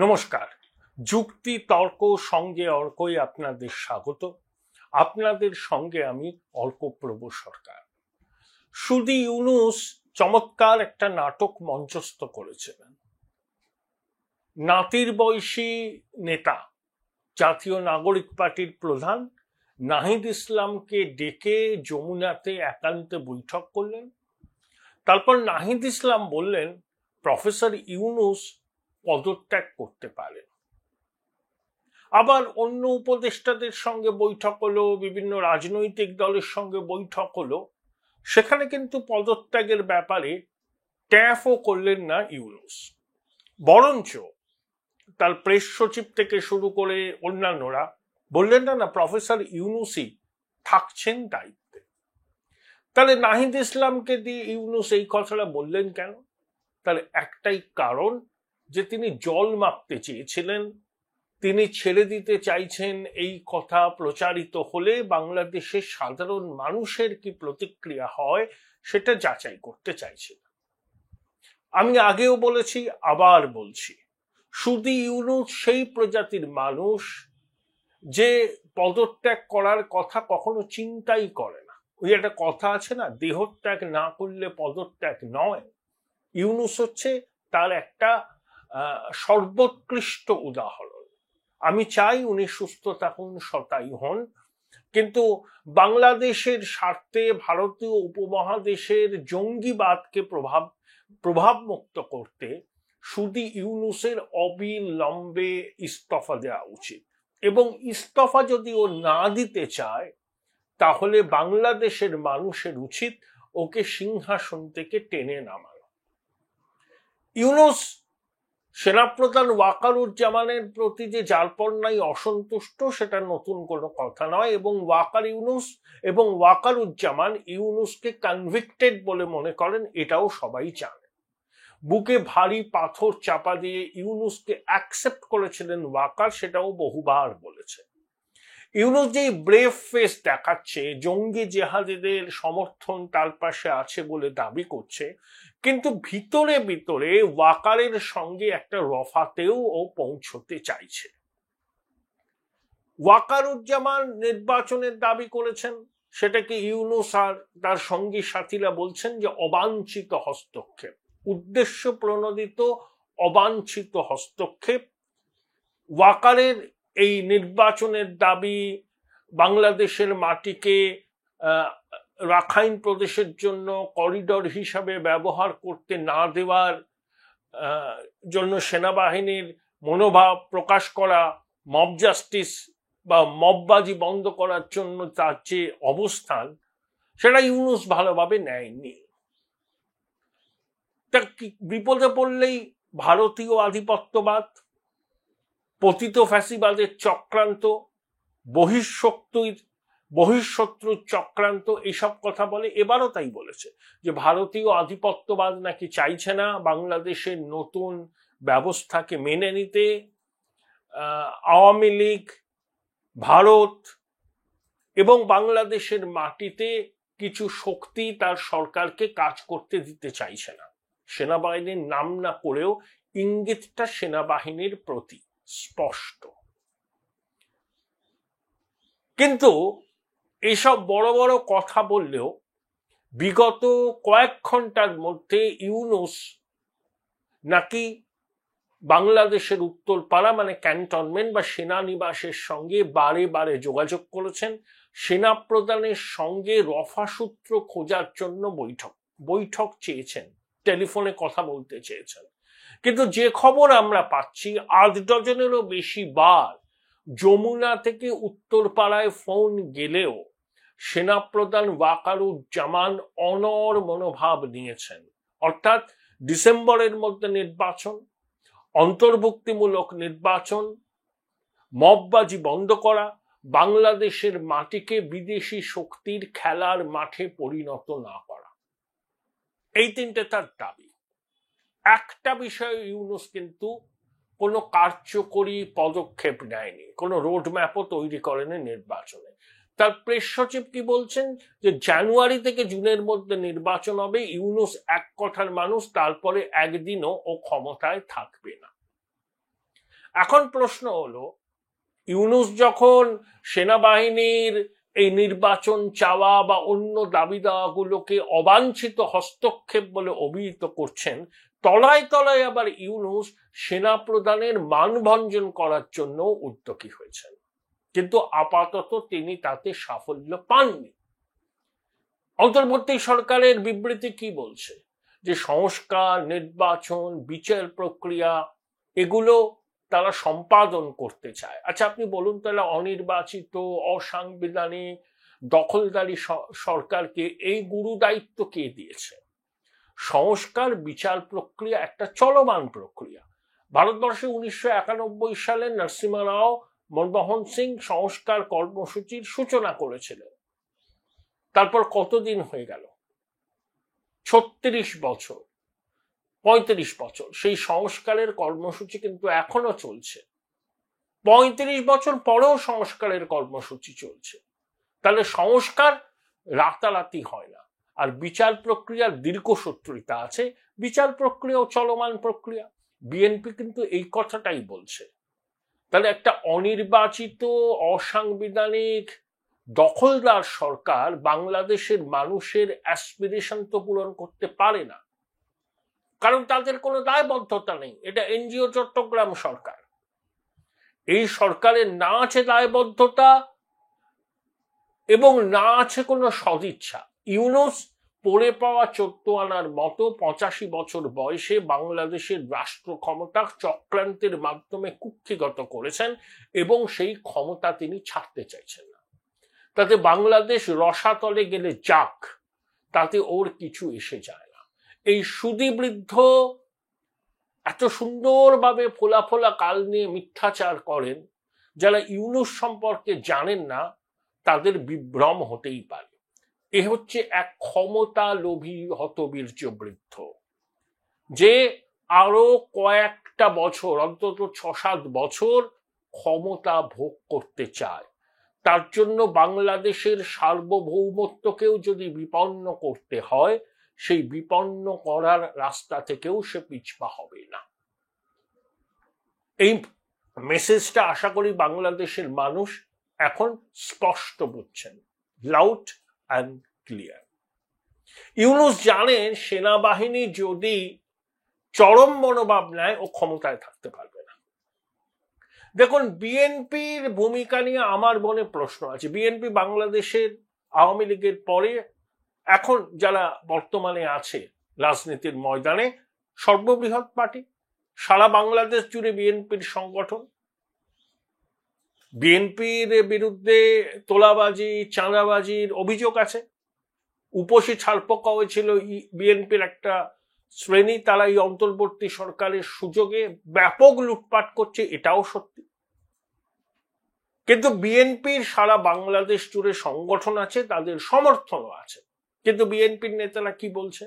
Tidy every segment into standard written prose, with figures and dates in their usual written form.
নমস্কার। যুক্তি তর্ক সঙ্গে অর্কই আপনাদের স্বাগত। আপনাদের সঙ্গে আমি অর্কপ্রভ সরকার। সুদি ইউনুস চমৎকার একটা নাটক মঞ্চস্থ করেছিলেন। নাতির বয়সী নেতা, জাতীয় নাগরিক পার্টির প্রধান নাহিদ ইসলামকে ডেকে যমুনাতে একান্তে বৈঠক করলেন। তারপর নাহিদ ইসলাম বললেন প্রফেসর ইউনুস পদত্যাগ করতে পারেন। আবার অন্য উপদেষ্টাদের সঙ্গে বৈঠক হলো, বিভিন্ন রাজনৈতিক দলের সঙ্গে বৈঠক হলো, সেখানে কিন্তু পদত্যাগের ব্যাপারে ট্যাফও করলেন না ইউনুস। বরঞ্চ তার প্রেস সচিব থেকে শুরু করে অন্যান্যরা বললেন না প্রফেসর ইউনুসই থাকছেন দায়িত্বে। তাহলে নাহিদ ইসলামকে দিয়ে ইউনুস এই কথাটা বললেন কেন? তাহলে একটাই কারণ যে তিনি জল মাপতে চেয়েছিলেন, তিনি ছেড়ে দিতে চাইছেন। এই কথা প্রচারিত হলে বাংলাদেশের সাধারণ মানুষের কি প্রতিক্রিয়া হয় সেটা যাচাই করতে চাইছিলেন। আমি আগেও বলেছি, আবার বলছি, সুদি ইউনুস সেই প্রজাতির মানুষ যে পদত্যাগ করার কথা কখনো চিন্তাই করে না। ওই একটা কথা আছে না, দেহত্যাগ না করলে পদত্যাগ নয়। ইউনুস হচ্ছে তার একটা সর্বোৎকৃষ্ট উদাহরণ। আমি চাই উনি সুস্থ থাকুন, শতায়ু হন, কিন্তু বাংলাদেশের স্বার্থে ভারতীয় উপমহাদেশের জঙ্গিবাদকে প্রভাব মুক্ত করতে সুদি ইউনুসের অবিলম্বে ইস্তফা দেওয়া উচিত। এবং ইস্তফা যদি ও না দিতে চায় তাহলে বাংলাদেশের মানুষের উচিত ওকে সিংহাসন থেকে টেনে নামানো। ইউনুস সেনাপ্রধান ওয়াকারুজ্জামানের প্রতি যে জালপন্নাই অসন্তুষ্ট সেটা নতুন কোনো কথা নয়, এবং ইউনুস এবং ওয়াকারুজ্জামান ইউনুসকে কনভিক্টেড বলে মনে করেন, এটাও সবাই জানে। বুকে ভারী পাথর চাপা দিয়ে ইউনুসকে অ্যাকসেপ্ট করেছিলেন ওয়াকার, সেটাও বহুবার বলেছে। ইউনুস যে ব্রেভ ফেস দেখাচ্ছে, জঙ্গি জেহাদিদের সমর্থন তার পাশে আছে বলে দাবি করছে, কিন্তু ভিতরে ভিতরে ওয়াকারের সঙ্গে একটা রফাতেও ও পৌঁছতে চাইছে। ওয়াকারুজ্জামান নির্বাচনের দাবি করেছেন, সেটাকে ইউনুস আর তার সঙ্গী সাথীরা বলছেন যে অবাঞ্ছিত হস্তক্ষেপ, উদ্দেশ্য প্রণোদিত অবাঞ্ছিত হস্তক্ষেপ। ওয়াকারের এই নির্বাচনের দাবি বাংলাদেশের মাটিকে রাখাইন প্রদেশের জন্য করিডর হিসাবে ব্যবহার করতে না দেওয়ার জন্য সেনাবাহিনীর মনোভাব প্রকাশ করা, মব জাস্টিস বা মববাজি বন্ধ করার জন্য তার যে অবস্থান, সেটা ইউনুস ভালোভাবে নেয়নি। তা বিপদে পড়লেই ভারতীয় আধিপত্যবাদ, পতিত ফ্যাসিবাদের চক্রান্ত, বহিঃশত্রুর চক্রান্ত, এইসব কথা বলে। এবারও তাই বলেছে যে ভারতীয় আধিপত্যবাদ নাকি চাইছে না বাংলাদেশের নতুন ব্যবস্থাকে মেনে নিতে। আওয়ামী লীগ, ভারত এবং বাংলাদেশের মাটিতে কিছু শক্তি তার সরকারকে কাজ করতে দিতে চাইছে না। সেনাবাহিনীর নাম না করেও ইঙ্গিতটা সেনাবাহিনীর প্রতি স্পষ্ট। কিন্তু এসব বড় বড় কথা বললেও বিগত কয়েক ঘন্টার মধ্যে ইউনুস নাকি বাংলাদেশের উত্তরপাড়া মানে ক্যান্টনমেন্ট বা সেনানিবাসের সঙ্গে বারে বারে যোগাযোগ করেছেন। সেনা প্রধানের সঙ্গে রফাসূত্র খোঁজার জন্য বৈঠক চেয়েছেন, টেলিফোনে কথা বলতে চেয়েছেন। কিন্তু যে খবর আমরা পাচ্ছি, 8 ডজনেরও বেশি বার যমুনা থেকে উত্তরপাড়ায় ফোন গেলেও সেনাপ্রধান ওয়াকারুজ্জামান অনড় মনোভাব নিয়েছেন। অর্থাৎ ডিসেম্বরের মধ্যে নির্বাচন, অন্তর্ভুক্তিমূলক নির্বাচন, মববাজি বন্ধ করা, বাংলাদেশের মাটিকে বিদেশি শক্তির খেলার মাঠে পরিণত না করা, এই তিনটে তার দাবি। একটা বিষয়ে ইউনুস কিন্তু কোনো কার্যকরী পদক্ষেপ নেয়নি, কোনো রোডম্যাপও তৈরি করেনি নির্বাচনে। তার প্রেস সচিব কি বলছেন যে জানুয়ারি থেকে জুনের মধ্যে নির্বাচন হবে। ইউনুস এক কথার মানুষ, তারপরে একদিনও ও ক্ষমতায় থাকবে না। এখন প্রশ্ন হলো, ইউনূস যখন সেনাবাহিনীর এই নির্বাচন চাওয়া বা অন্য দাবি দাওয়াগুলোকে অবাঞ্ছিত হস্তক্ষেপ বলে অভিহিত করছেন, তলায় তলায় আবার ইউনূস সেনা প্রধানের মানভঞ্জন করার জন্য উদ্যোগী হয়েছেন, কিন্তু আপাতত তিনি তাতে সাফল্য পাননি। অন্তর্বর্তী সরকারের বিবৃতি কি বলছে? যে সংস্কার, নির্বাচন, বিচার প্রক্রিয়া এগুলো তারা সম্পাদন করতে চায়। আচ্ছা, আপনি বলুন তাহলে অনির্বাচিত, অসাংবিধানিক, দখলদারি সরকারকে এই গুরু দায়িত্ব কে দিয়েছে? সংস্কার, বিচার প্রক্রিয়া একটা চলমান প্রক্রিয়া। ভারতবর্ষে 1991 সালে নরসিমহা রাও মনমোহন সিং সংস্কার কর্মসূচির সূচনা করেছিলেন। তারপর কতদিন হয়ে গেল? 36 বছর, 35 বছর সেই সংস্কারের কর্মসূচি কিন্তু এখনো চলছে। 35 বছর পরেও সংস্কারের কর্মসূচি চলছে। তাহলে সংস্কার রাতারাতি হয় না। আর বিচার প্রক্রিয়ার দীর্ঘসূত্রিতা আছে, বিচার প্রক্রিয়াও চলমান প্রক্রিয়া। বিএনপি কিন্তু এই কথাটাই বলছে। তাহলে একটা অনির্বাচিত, অসাংবিধানিক, দখলদার সরকার বাংলাদেশের মানুষের অ্যাসপিরেশন তো পূরণ করতে পারে না, কারণ তাদের কোনো দায়বদ্ধতা নেই। এটা এনজিও চট্টগ্রাম সরকার। এই সরকারের না আছে দায়বদ্ধতা এবং না আছে কোনো সদিচ্ছা। ইউনূস পড়ে পাওয়া 14 আনার মতো 85 বছর বয়সে বাংলাদেশের রাষ্ট্র ক্ষমতা চক্রান্তের মাধ্যমে কুক্ষিগত করেছেন এবং সেই ক্ষমতা তিনি ছাড়তে চাইছেন না। তাতে বাংলাদেশ রসাতলে গেলে যাক, তাতে ওর কিছু এসে যায় না। এই সুদীবৃদ্ধ এত সুন্দরভাবে ফোলা ফোলা কাল নিয়ে মিথ্যাচার করেন, যারা ইউনূস সম্পর্কে জানেন না তাদের বিভ্রম হতেই পারে। এ হচ্ছে এক ক্ষমতা লোভী হতবীর্য বৃদ্ধ, যে আরো কয়েকটা বছর, অন্তত 6-7 বছর ক্ষমতা ভোগ করতে চায়। তার জন্য বাংলাদেশের সার্বভৌমত্বকেও যদি বিপন্ন করতে হয়, সেই বিপন্ন করার রাস্তা থেকেও সে পিছপা হবে না। এই মেসেজটা আশা করি বাংলাদেশের মানুষ এখন স্পষ্ট বুঝছেন, লাউড অ্যান্ড ক্লিয়ার। ইউনূস জানেন সেনাবাহিনী যদি চরম মনোভাব নেয় ও ক্ষমতায় থাকতে পারবে না। দেখুন, বিএনপির ভূমিকা নিয়ে আমার মনে প্রশ্ন আছে। বিএনপি বাংলাদেশের আওয়ামী লীগের পরে এখন যারা বর্তমানে আছে রাজনীতির ময়দানে সর্ববৃহৎ পার্টি। সারা বাংলাদেশ জুড়ে বিএনপির সংগঠন। বিএনপির বিরুদ্ধে তোলাবাজি, চাঁদাবাজির অভিযোগ আছে। উপসী ছাড়পোকা হয়েছিল বিএনপির একটা শ্রেণী, তারা এই অন্তর্বর্তী সরকারের সুযোগে ব্যাপক লুটপাট করছে, এটাও সত্যি। কিন্তু বিএনপির সারা বাংলাদেশ জুড়ে সংগঠন আছে, তাদের সমর্থনও আছে। কিন্তু বিএনপির নেতারা কি বলছে?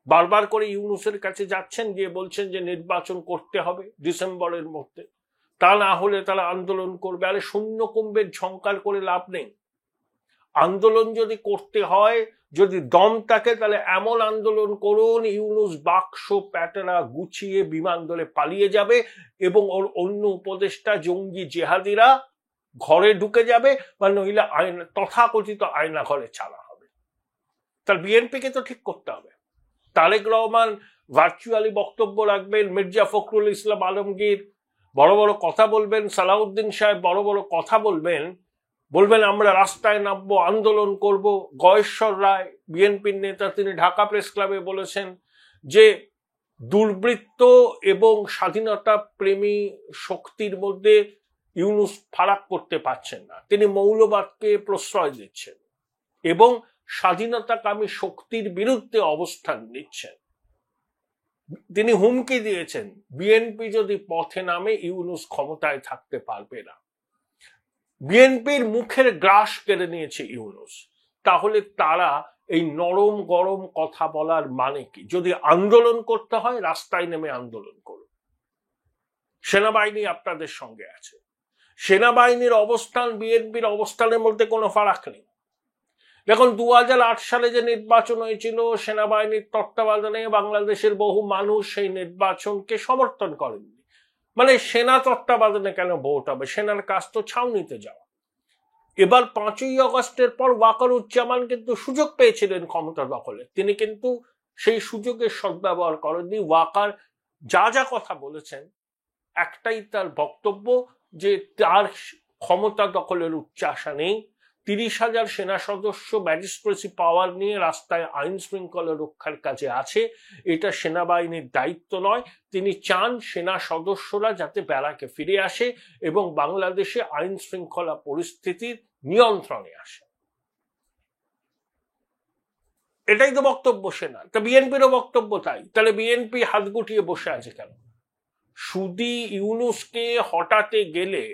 বারবার করে ইউনূসের কাছে যাচ্ছেন, গিয়ে বলছেন যে নির্বাচন করতে হবে ডিসেম্বরের মধ্যে, তা না হলে তারা আন্দোলন করবে। আরে শূন্য কুম্ভের ঝংকার করে লাভ নেই। আন্দোলন যদি করতে হয়, যদি দম থাকে, তাহলে এমন আন্দোলন করুন ইউনূস বাক্স প্যাটেরা গুছিয়ে বিমান দলে পালিয়ে যাবে এবং ওর অন্য উপদেষ্টা জঙ্গি জেহাদিরা ঘরে ঢুকে যাবে, বা নইলে তথাকথিত আয়না ঘরে চালা হবে। তার বিএনপিকে তো ঠিক করতে হবে। তারেক রহমান ভার্চুয়ালি বক্তব্য রাখবেন, মির্জা ফখরুল ইসলাম আলমগীর বড় বড় কথা বলবেন, সালাউদ্দিন সাহেব বড় বড় কথা বলবেন, আমরা রাস্তায় নামবো, আন্দোলন করব। গয়েশ্বর রায় বিএনপির নেতা, তিনি ঢাকা প্রেস ক্লাবে বলেছেন যে দুর্বৃত্ত এবং স্বাধীনতা প্রেমী শক্তির মধ্যে ইউনূস ফারাক করতে পারছেন না। তিনি মৌলবাদকে প্রশ্রয় দিচ্ছেন এবং স্বাধীনতাকামী শক্তির বিরুদ্ধে অবস্থান নিচ্ছেন। তিনি হুমকি দিয়েছেন বিএনপি যদি পথে নামে ইউনূস ক্ষমতায় থাকতে পারবে না। বিএনপির মুখের গ্রাস কেড়ে নিয়েছে ইউনূস। তাহলে তারা এই নরম গরম কথা বলার মানে কি? যদি আন্দোলন করতে হয়, রাস্তায় নেমে আন্দোলন করুন। সেনাবাহিনী আপনাদের সঙ্গে আছে। সেনাবাহিনীর অবস্থান বিএনপির অবস্থানের মধ্যে কোনো ফারাক নেই। দেখুন, 2008 সালে যে নির্বাচন হয়েছিল, সেনাবাহিনীর তত্ত্বাবধানে বাংলাদেশের বহু মানুষ সেই নির্বাচনকে সমর্থন করেননি। মানে সেনা তত্ত্বাবধানে কেন ভোট হবে? সেনার কাজ তো ছাউনিতে যাওয়া। এবার 5ই আগস্টের পর ওয়াকারুজ্জামান কিন্তু সুযোগ পেয়েছিলেন ক্ষমতা দখলে, তিনি কিন্তু সেই সুযোগের সদ্ব্যবহার করেননি। ওয়াকার যা যা কথা বলেছেন, একটাই তার বক্তব্য যে তার ক্ষমতা দখলের উচ্চাশা নেই। 30,000 সেনা সদস্য ম্যাজিস্ট্রেসি পাওয়ার নিয়ে রাস্তায় আইন শৃঙ্খলা রক্ষার কাজে আছে, এটা সেনাবাহিনীর দায়িত্ব নয়। তিনি চান সেনা সদস্যরা যাতে ব্যারাকে ফিরে আসে এবং বাংলাদেশে আইন শৃঙ্খলা পরিস্থিতির নিয়ন্ত্রণে আসে। এটাই তো বক্তব্য সেনার। তা বিএনপিরও বক্তব্য তাই। তাহলে বিএনপি হাত গুটিয়ে বসে আছে কেন? শুধু ইউনূসকে হটাতে গেলে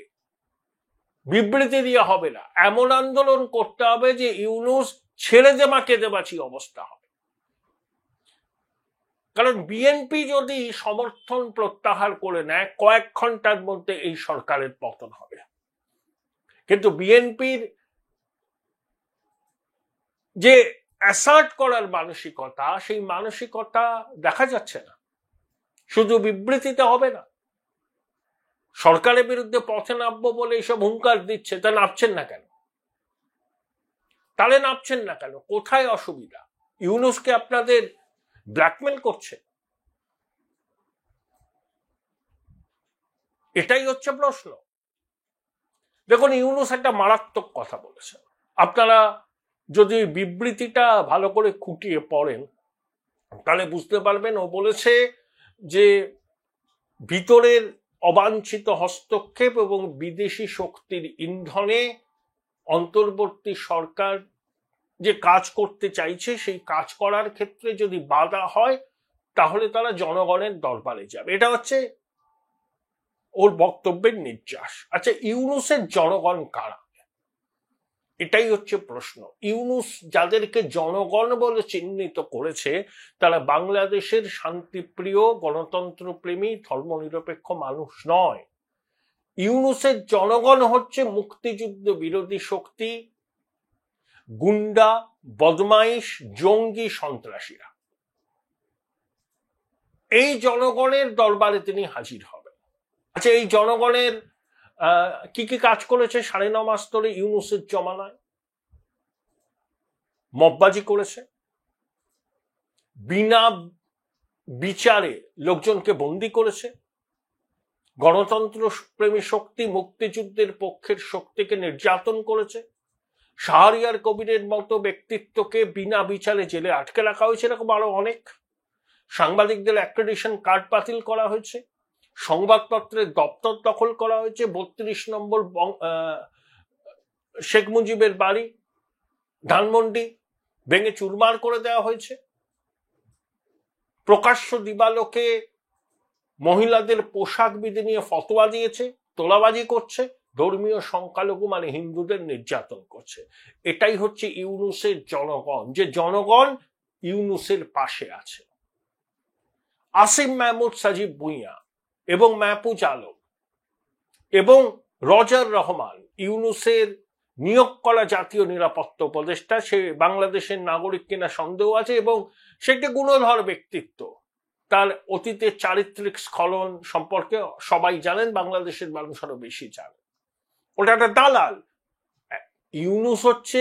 বিবৃতি দিয়ে হবে না, এমন আন্দোলন করতে হবে যে ইউনূস ছেড়ে দেবা কেঁদেবাচি অবস্থা হবে। কারণ বিএনপি যদি সমর্থন প্রত্যাহার করে নেয়, কয়েক ঘন্টার মধ্যে এই সরকারের পতন হবে। কিন্তু বিএনপির যে অ্যাসার্ট করার মানসিকতা, সেই মানসিকতা দেখা যাচ্ছে না। শুধু বিবৃতিতে হবে না, সরকারের বিরুদ্ধে পথে নামবো বলে এইসব হুঙ্কার দিচ্ছে, তা নামছেন না কেন? তাহলে নামছেন না কেন? কোথায় অসুবিধা? ইউনূসকে আপনাদের ব্ল্যাকমেল করছে, এটাই হচ্ছে প্রশ্ন। দেখুন, ইউনূস একটা মারাত্মক কথা বলেছেন। আপনারা যদি বিবৃতিটা ভালো করে খুঁটিয়ে পড়েন তাহলে বুঝতে পারবেন। ও বলেছে যে ভিতরের অবাঞ্ছিত হস্তক্ষেপ এবং বিদেশি শক্তির ইন্ধনে অন্তর্বর্তী সরকার যে কাজ করতে চাইছে, সেই কাজ করার ক্ষেত্রে যদি বাধা হয় তাহলে তারা জনগণের দরবারে যাবে। এটা হচ্ছে ওর বক্তব্যের নির্যাস। আচ্ছা, ইউনূসের জনগণ কারা? এটাই হচ্ছে প্রশ্ন। ইউনূস যাদেরকে জনগণ বলে চিহ্নিত করেছে তারা বাংলাদেশের শান্তিপ্রিয়, গণতন্ত্রপ্রেমী, ধর্মনিরপেক্ষ মানুষ নয়। ইউনূসের জনগণ হচ্ছে মুক্তিযুদ্ধ বিরোধী শক্তি, গুন্ডা, বদমাইশ, জঙ্গি, সন্ত্রাসীরা। এই জনগণের দরবারে তিনি হাজির হবেন। আচ্ছা, এই জনগণের কি কি কাজ করেছে 9.5 মাস ধরে ইউনূসের জমানায়? মববাজি করেছে, বিনা বিচারে লোকজনকে বন্দী করেছে, গণতন্ত্র প্রেমী শক্তি, মুক্তিযুদ্ধের পক্ষের শক্তিকে নির্যাতন করেছে, শাহরিয়ার কবিরের মতো ব্যক্তিত্বকে বিনা বিচারে জেলে আটকে রাখা হয়েছে, এরকম আরো অনেক। সাংবাদিকদের অ্যাক্রেডিটেশন কার্ড বাতিল করা হয়েছে, সংবাদপত্রের দপ্তর দখল করা হয়েছে, 32 নম্বর শেখ মুজিবের বাড়ি ধানমন্ডি ভেঙে চুরমার করে দেওয়া হয়েছে, প্রকাশ্য দিবালোকে মহিলাদের পোশাক বিধি নিয়ে ফতোয়া দিয়েছে, তোলাবাজি করছে, ধর্মীয় সংখ্যালঘু মানে হিন্দুদের নির্যাতন করছে। এটাই হচ্ছে ইউনূসের জনগণ, যে জনগণ ইউনূসের পাশে আছে। আসিম মাহমুদ, সাজিব ভুঁইয়া এবং মাহফুজ আলম এবং রজার রহমান, ইউনূসের নিয়োগ করা জাতীয় নিরাপত্তা উপদেষ্টা, সে বাংলাদেশের নাগরিক কিনা সন্দেহ আছে এবং সে একটি গুণধর ব্যক্তিত্ব। তার অতীতের চারিত্রিক স্খলন সম্পর্কে সবাই জানেন, বাংলাদেশের মানুষ আরো বেশি জানে। ওটা একটা দালাল। ইউনূস হচ্ছে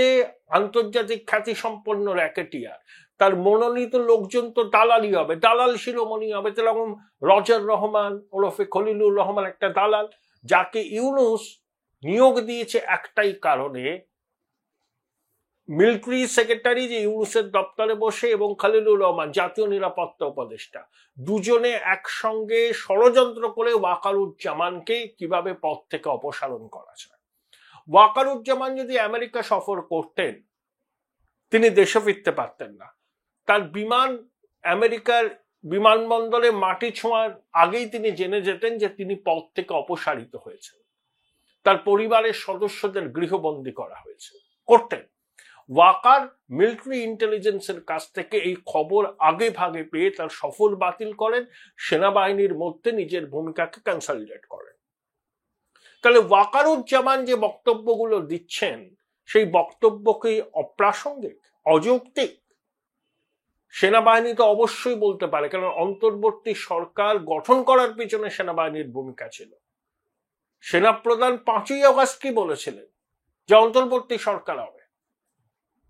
আন্তর্জাতিক খ্যাতি সম্পন্ন র্যাকেটিয়ার, তার মনোনীত লোকজন তো দালালই হবে, দালাল শিরোমণি হবে। তেরকম রজার রহমান ওরফে খলিলুর রহমান একটা দালাল, যাকে ইউনূস নিয়োগ দিয়েছে একটাই কারণে, মিলিটারি সেক্রেটারি যে ইউনূসের দপ্তরে বসে এবং খলিলুর রহমান জাতীয় নিরাপত্তা উপদেষ্টা, দুজনে একসঙ্গে ষড়যন্ত্র করে ওয়াকারুজ্জামানকে কিভাবে পদ থেকে অপসারণ করা যায়। ওয়াকারুজ্জামান যদি আমেরিকা সফর করতেন তিনি দেশে ফিরতে পারতেন না। তার বিমান আমেরিকার বিমানবন্দরে মাটি ছোঁয়ার আগেই তিনি জেনে যেতেন যে তিনি পদ থেকে অপসারিত হয়েছেন, তার পরিবারের সদস্যদের গৃহবন্দী করা হয়েছে, করতেন। ওয়াকার মিলিটারি ইন্টেলিজেন্সের কাছ থেকে এই খবর আগে ভাগে পেয়ে তার সফর বাতিল করেন, সেনাবাহিনীর মধ্যে নিজের ভূমিকাকে কনসলিডেট করেন। তাহলে ওয়াকারুজ্জামান যে বক্তব্যগুলো দিচ্ছেন সেই বক্তব্যকে অপ্রাসঙ্গিক, অযৌক্তিক। সেনাবাহিনী তো অবশ্যই বলতে পারে, কারণ অন্তর্বর্তী সরকার গঠন করার পিছনে সেনাবাহিনীর ভূমিকা ছিল। সেনাপ্রধান 5ই অগস্ট কি বলেছিলেন? যে অন্তর্বর্তী সরকার হবে।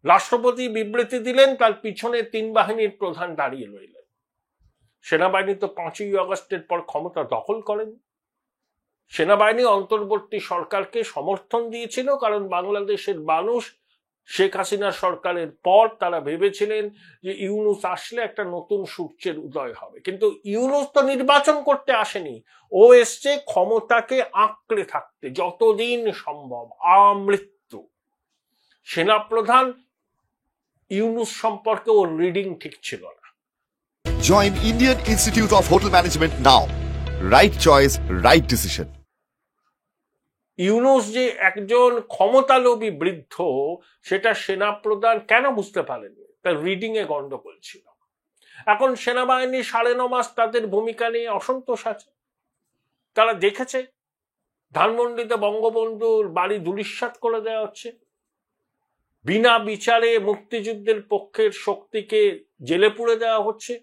রাষ্ট্রপতি বিবৃতি দিলেন, তার পিছনে 3 বাহিনীর প্রধান দাঁড়িয়ে রইলেন। সেনাবাহিনী তো 5ই অগস্টের পর ক্ষমতা দখল করেন। সেনাবাহিনী অন্তর্বর্তী সরকারকে সমর্থন দিয়েছিল, কারণ বাংলাদেশের মানুষ শেখ হাসিনা সরকারের পর তারা ভেবেছিলেন যে ইউনূস আসলে একটা নতুন সূর্যের উদয় হবে। কিন্তু ইউনূস তো নির্বাচন করতে আসেনি, ও এসছে ক্ষমতাকে আঁকড়ে থাকতে যতদিন সম্ভব, আমৃত্যু। সেনাপ্রধান ইউনূস সম্পর্কে ওর রিডিং ঠিক ছিল না। Join Indian Institute of Hotel Management now. Right choice, right decision. Yunus যে একজন ক্ষমতালোভী বৃদ্ধ, সেটা সেনাপ্রধান কেন বুঝতে পারেনি? তার রিডিং এ গন্ডগোল ছিল। এখন সেনাবাহিনী 9.5 মাস তাদের ভূমিকা নিয়ে অসন্তোষ আছে। তারা দেখেছে ধানমন্ডিতে বঙ্গবন্ধুর বাড়ি ধূলিসাৎ করে দেওয়া হচ্ছে, বিনা বিচারে মুক্তিযুদ্ধের পক্ষের শক্তিকে জেলে পুরে দেওয়া হচ্ছে,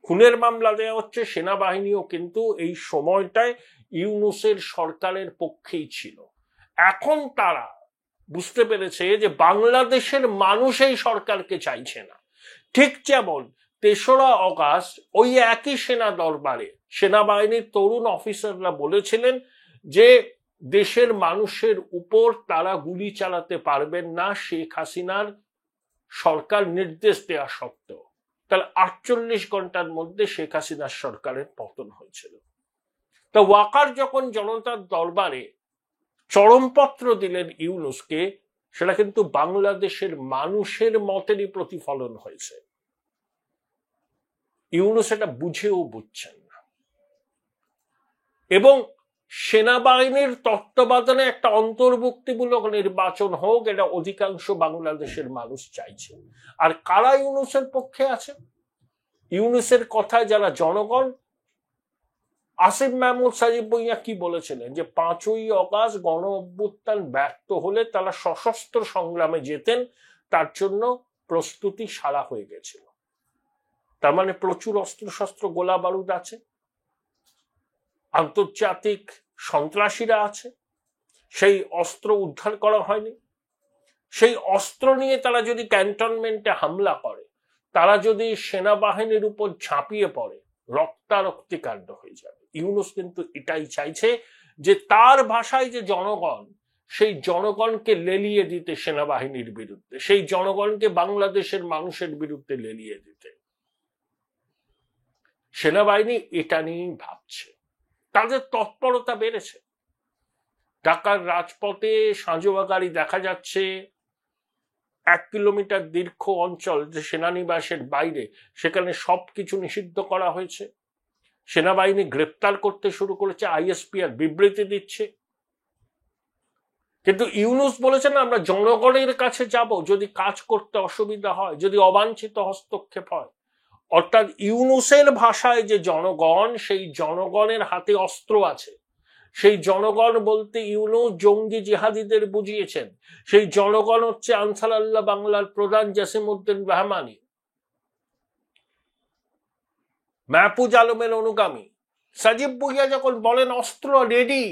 খুনের মামলা দেওয়া হচ্ছে। সেনাবাহিনীও কিন্তু এই সময়টায় ইউনূসের সরকারের পক্ষেই ছিল। এখন তারা বুঝতে পেরেছে যে বাংলাদেশের মানুষ এই সরকারকে চাইছে না। ঠিক যেমন 3রা অগাস্ট ওই একই সেনা দরবারে সেনাবাহিনীর তরুণ অফিসাররা বলেছিলেন যে দেশের মানুষের উপর তারা গুলি চালাতে পারবেন না শেখ হাসিনার সরকার নির্দেশ দেওয়া সত্ত্বেও। তাহলে 48 ঘন্টার মধ্যে শেখ হাসিনার সরকারের পতন হয়েছিল। তা ওয়াকার যখন জনতার দরবারে চরমপত্র দিলেন ইউনূসকে, সেটা কিন্তু বাংলাদেশের মানুষের মতেরই প্রতিফলন হয়েছে। ইউনূস এটা বুঝেও বুঝছেন না, এবং সেনাবাহিনীর তত্ত্বাবধানে একটা অন্তর্ভুক্তিমূলক নির্বাচন হোক, এটা অধিকাংশ বাংলাদেশের মানুষ চাইছে। আর কারা ইউনূসের পক্ষে আছে? ইউনূসের কথায় যারা জনগণ। আসিফ মাহমুদ সাজিব ভুঁইয়া কি বলেছিলেন? যে 5ই অগস্ট গণ অভ্যুত্থান ব্যর্থ হলে তারা সশস্ত্র সংগ্রামে যেতেন, তার জন্য প্রস্তুতি সারা হয়ে গেছিল। তার মানে প্রচুর অস্ত্রশস্ত্র গোলা বারুদ আছে, আন্তর্জাতিক সন্ত্রাসীরা আছে, সেই অস্ত্র উদ্ধার করা হয়নি। সেই অস্ত্র নিয়ে তারা যদি ক্যান্টনমেন্টে হামলা করে, তারা যদি সেনাবাহিনীর উপর ঝাঁপিয়ে পড়ে, রক্তারক্তি কাণ্ড হয়ে যাবে। ইউনূস কিন্তু এটাই চাইছে যে তার ভাষায় যে জনগণ, সেই জনগণকে লেলিয়ে দিতে সেনাবাহিনীর বিরুদ্ধে, সেই জনগণকে বাংলাদেশের মানুষের বিরুদ্ধে লেলিয়ে দিতে। সেনাবাহিনী এটা নিয়েই ভাবছে। তাদের তৎপরতা বেড়েছে। ঢাকার রাজপথে সাঁজোয়া গাড়ি দেখা যাচ্ছে। 1 কিলোমিটার দীর্ঘ অঞ্চল যে সেনানিবাসের বাইরে, সেখানে সবকিছু নিষিদ্ধ করা হয়েছে। সেনাবাহিনী গ্রেপ্তার করতে শুরু করেছে, আইএসপিআর বিবৃতি দিচ্ছে। কিন্তু ইউনূস বলেছেন আমরা জনগণের কাছে যাব যদি কাজ করতে অসুবিধা হয়, যদি অবাঞ্ছিত হস্তক্ষেপ হয়। অর্থাৎ ইউনূসের ভাষায় যে জনগণ, সেই জনগণের হাতে অস্ত্র আছে। সেই জনগণ বলতে ইউনূস জঙ্গি জিহাদিদের বুঝিয়েছেন। সেই জনগণ হচ্ছে আনসার আল্লাহ বাংলার প্রধান জাসিমউদ্দিন রহমানি, মাহফুজ আলমের অনুগামী। সাজিব ভুঁইয়া যখন বলেন অস্ত্র রেডি,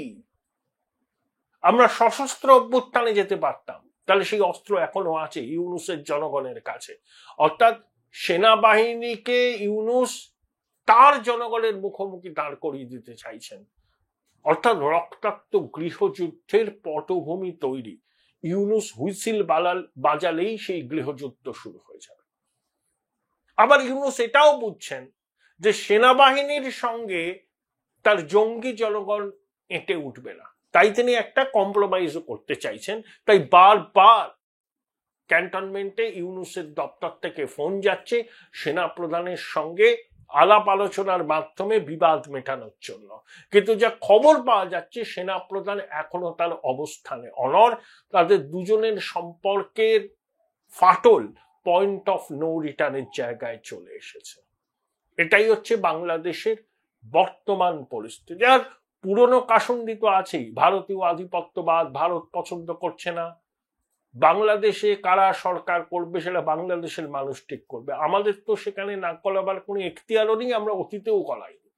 আমরা সশস্ত্র অভ্যুত্থানে যেতে পারতাম, তাহলে সেই অস্ত্র এখনো আছে ইউনূসের জনগণের কাছে। অর্থাৎ সেনাবাহিনীকে ইউনূস তার জনগণের মুখোমুখি দাঁড় করিয়ে দিতে চাইছেন। অর্থাৎ রক্তাক্ত গৃহযুদ্ধের পটভূমি তৈরি। ইউনূস হুইসিল বাজালেই সেই গৃহযুদ্ধ শুরু হয়ে যাবে। আবার ইউনূস এটাও বুঝছেন যে সেনাবাহিনীর সঙ্গে তার জঙ্গি জনগণ এঁটে উঠবে না, তাই তিনি একটা কম্প্রোমাইজও করতে চাইছেন। তাই বারবার ক্যান্টনমেন্টে ইউনূসের দপ্তর থেকে ফোন যাচ্ছে সেনাপ্রধানের সঙ্গে আলাপ আলোচনার মাধ্যমে বিবাদ মেটানোর জন্য। কিন্তু যা খবর পাওয়া যাচ্ছে, সেনাপ্রধান এখনো তার অবস্থানে অনড়। তাদের দুজনের সম্পর্কের ফাটল পয়েন্ট অফ নো রিটার্নের জায়গায় চলে এসেছে। এটাই হচ্ছে বাংলাদেশের বর্তমান পরিস্থিতি। আর পুরনো কাসুন্দি তো আছেই, ভারতীয় আধিপত্যবাদ, ভারত পছন্দ করছে না, বাংলাদেশে কারা সরকার করবে সেটা বাংলাদেশের মানুষ ঠিক করবে। আমাদের তো সেখানে নাক গলাবার কোনো এখতিয়ারও নেই, আমরা অতীতেও গলাইনি।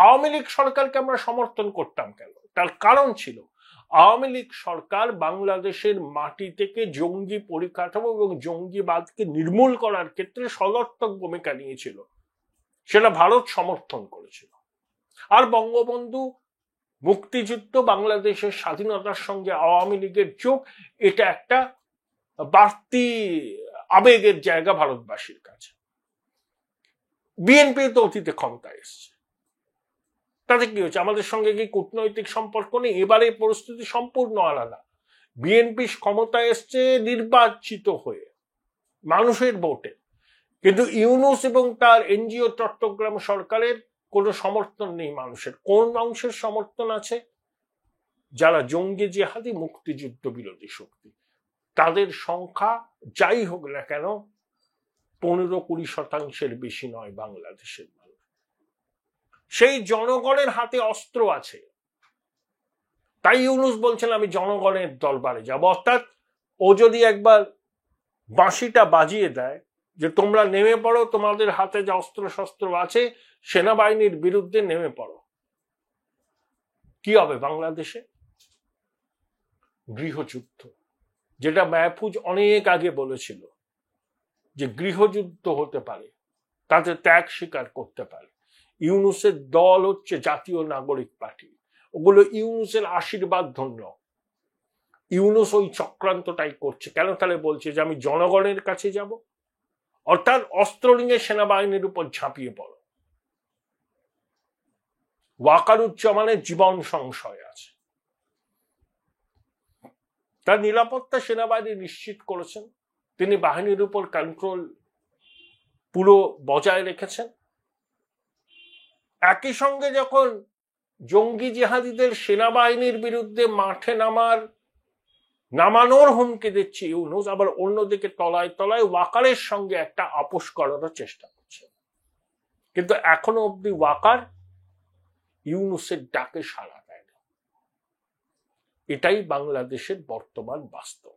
আওয়ামী লীগ সরকারকে আমরা সমর্থন করতাম কেন? তার কারণ ছিল আওয়ামী লীগ সরকার বাংলাদেশের মাটি থেকে জঙ্গি পরিকাঠামো এবং জঙ্গিবাদকে নির্মূল করার ক্ষেত্রে সদর্থক ভূমিকা নিয়েছিল, সেটা ভারত সমর্থন করেছিল। আর বঙ্গবন্ধু, মুক্তিযুদ্ধ, বাংলাদেশের স্বাধীনতার সঙ্গে আওয়ামী লীগের যোগ, এটা একটা বাড়তি আবেগের জায়গা ভারতবাসীর কাছে। বিএনপি তো অতীতে ক্ষমতায় এসছে, তাতে কি হচ্ছে? আমাদের সঙ্গে কি কূটনৈতিক সম্পর্ক নেই? এবারে পরিস্থিতি সম্পূর্ণ আলাদা। বিএনপি ক্ষমতায় এসছে নির্বাচিত হয়ে মানুষের ভোটে, কিন্তু ইউনূস এবং তার এনজিও চট্টগ্রাম সরকারের কোনো সমর্থন নেই মানুষের। কোন অংশের সমর্থন আছে? যারা জঙ্গি জেহাদি মুক্তিযুদ্ধ বিরোধী শক্তি, তাদের সংখ্যা যাই হোক না কেন 15-20% বেশি নয় বাংলাদেশের মানুষ। সেই জনগণের হাতে অস্ত্র আছে, তাই ইউনূস বলছেন আমি জনগণের দরবারে যাব। অর্থাৎ ও যদি একবার বাঁশিটা বাজিয়ে দেয় যে তোমরা নেমে পড়ো, তোমাদের হাতে যে অস্ত্র শস্ত্র আছে সেনাবাহিনীর বিরুদ্ধে নেমে পড়ো, কি হবে বাংলাদেশে? গৃহযুদ্ধ, যেটা মাহফুজ অনেক আগে বলেছিল যে গৃহযুদ্ধ হতে পারে, তাতে ত্যাগ স্বীকার করতে পারে। ইউনূসের দল হচ্ছে জাতীয় নাগরিক পার্টি, ওগুলো ইউনূসের আশীর্বাদ ধন্য। ইউনূস ওই চক্রান্তটাই করছে। কেন? তাহলে বলছে যে আমি জনগণের কাছে যাব, অর্থাৎ অস্ত্র নিয়ে সেনাবাহিনীর উপর ঝাঁপিয়ে পড়ো। ওয়াকারুজ্জামানের জীবন সংশয় আছে, তার নিরাপত্তা সেনাবাহিনী নিশ্চিত করেছেন, তিনি বাহিনীর উপর কন্ট্রোল পুরো বজায় রেখেছেন। একই সঙ্গে যখন জঙ্গি জিহাদিদের সেনাবাহিনীর বিরুদ্ধে মাঠে নামানোর হুমকি দিচ্ছে ইউনূস, আবার অন্যদিকে তলায় তলায় ওয়াকারের সঙ্গে একটা আপোষ করারও চেষ্টা করছে। কিন্তু এখনো অব্দি ওয়াকার ইউনূসের ডাকে সাড়া দেয় না। এটাই বাংলাদেশের বর্তমান বাস্তব।